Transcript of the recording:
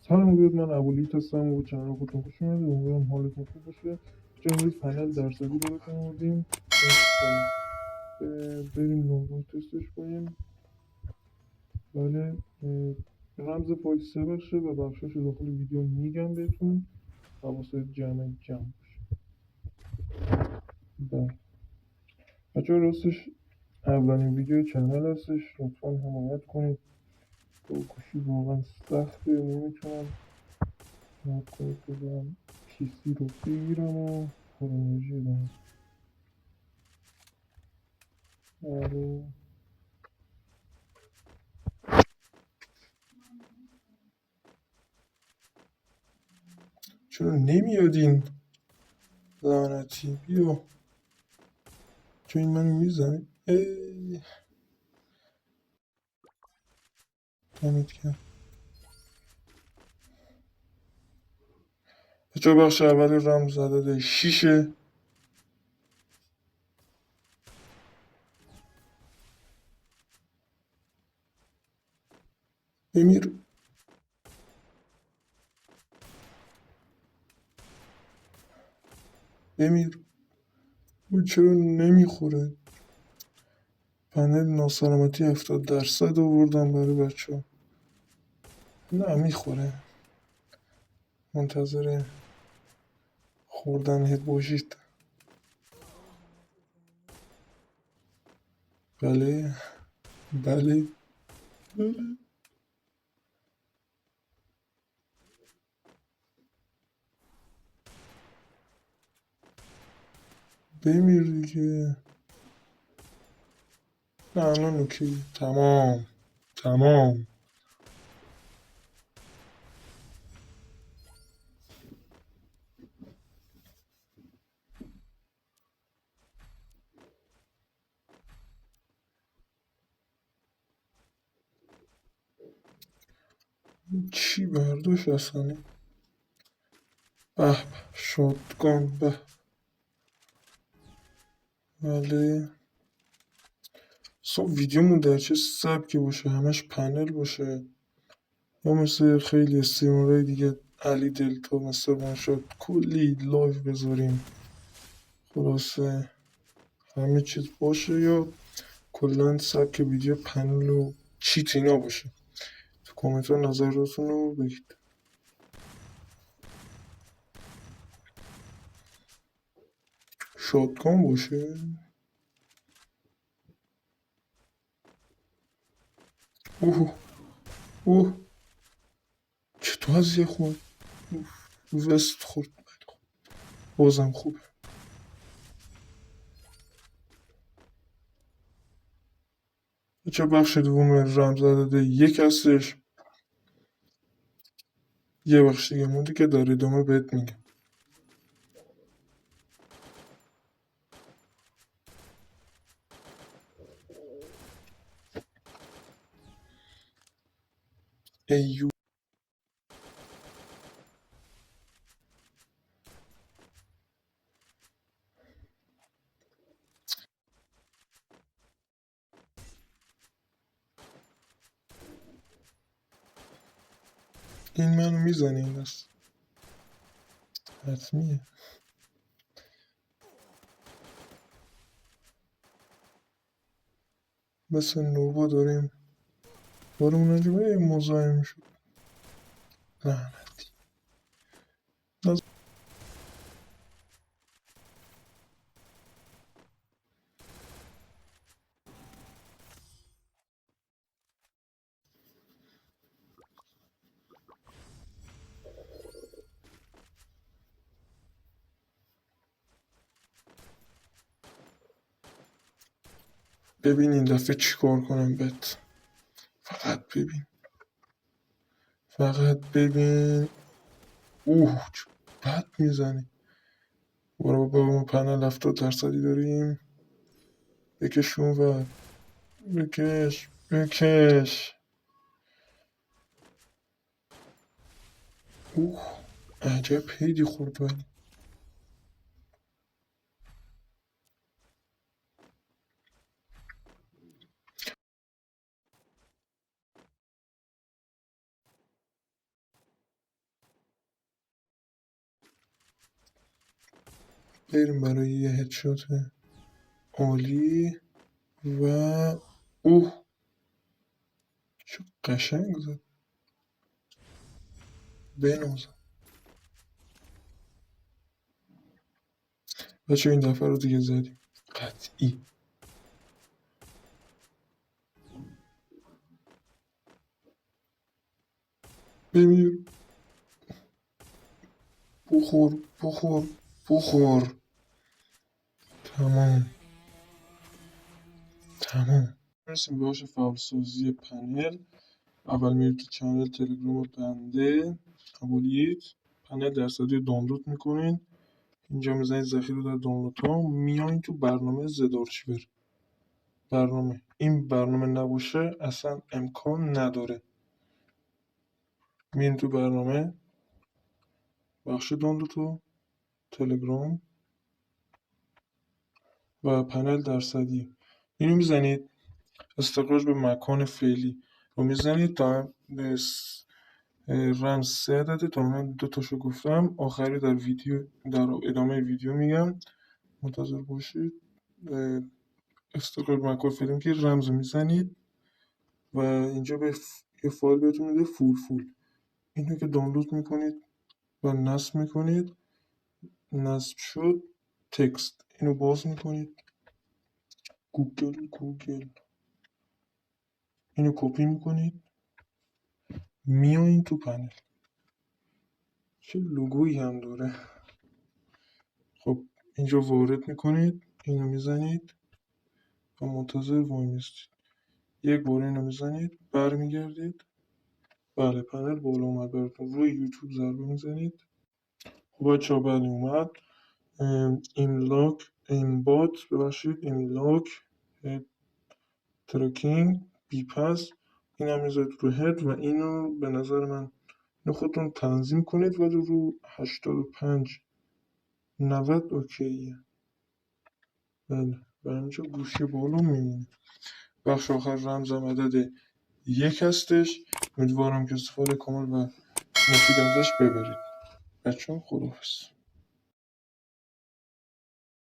سلام بیاد، من ابولیت هستم و به چنل خودتون خوش اومدید. امیدوارم حالتون خوب باشه. چون امروز پنل درصدی براتون آوردیم. بریم نمره تستش کنیم. بله، رمز پایس 3 بخشه و بخشاش رو داخل ویدیو میگم بهتون. حواست جمع باشه. بله بچه راستش اولین ویدیو چنل هستش، لطفا حمایت کنید. با گوشی واقعا سخته، نمیتونم حمایت کنید بذارم پیسی رو بگیرم و پر انرژی دارم. آره، چرا نمیاد این لعنتی؟ بیا، چون این منو میزنه. ای دمت کرد. بچه بخش اول رمز عدد 6. بمیر. بمیر. او چرا نمیخوره؟ پنل ناسلامتی 70% آوردم برای بچه ها. نه میخوره. منتظر خوردن باشید. بله بله بله. بمیر دیگه. نه الان اوکی. تمام تمام. چی برداشت اصلا؟ به به، شاتگان به. بله. ویدیومون در چه سبکی باشه؟ همش پنل باشه یا مثل خیلی استریمرهای دیگه علی دلتا مثل وانشات کلی لایو بذاریم؟ خلاصه همه چیز باشه یا کلا سبک ویدیو پنل و چیت اینا باشه؟ تو کامنت ها نظراتتون رو بگید. شاتگان باشه. اوه اوه، چطور از یه خورد وست خورد. بازم خوبه. چه بخش دوم رمز عدد 1 هستش. یه بخش دیگه مونده که در ادامه بهت میگم. ایو. این منو میزنه این دست. حتمیه. مثل نوبا داریم بارمون اونجا مزاحم شد. لعنتی. ببین این دفعه چیکار کنم بهت. فقط ببین. فقط ببین. اوه چه بد میزنی. برو بابا، ما پنل 70% داریم. بکش اونور. بکش بکش. اوه عجب هیدی خورد ولی. بریم برای یه هدشات عالی و اوه چه قشنگ زد. بنازم بچه این دفعه رو دیگه زدیم قطعی. بمیر. بخور بخور بخور. تمام مرسیم باشه فعالسازی پنل. اول میرید تو چنل تلگرام بنده قبولیت پنل درصدی دانلود میکنین. اینجا میزنید ذخیره در دانلود ها. میایین تو برنامه زدارچیور. این برنامه نباشه اصلا امکان نداره. میرین تو برنامه بخش دانلود ها تلگرام و پنل درصدی اینو میزنید. استقراج به مکان فعلی رو میزنید تا رمز 3 عدده تا من 2 تاشو گفتم. آخری در ادامه ویدیو میگم منتظر باشید. استقرار به مکان فعلی که رمز رو میزنید و اینجا به یه فایل بهتون میده فول. اینو که دانلود میکنید و نصب میکنید. نصب شد. تکست اینو باز میکنید. گوگل اینو کپی میکنید. میایین تو پنل. چه لوگویی هم داره. خب اینجا وارد میکنید. اینو میزنید و منتظر وای میستید. یک بار اینو میزنید برمیگردید. بله پنل بالا اومد براتون. روی یوتیوب ضربه میزنید. خب بچه‌ها بله اومد. ایملاک ترکینگ بیپس این هم میذارید رو هد و اینو به نظر من اینو خودتون تنظیم کنید ولی رو 85 90 اوکیه. بله و اینجا گوشی بالا میمونه. بخش آخر رمزم عدد 1 هستش. امیدوارم که استفاده کامل و مفید ازش ببرید. بچه‌ها خداحافظ.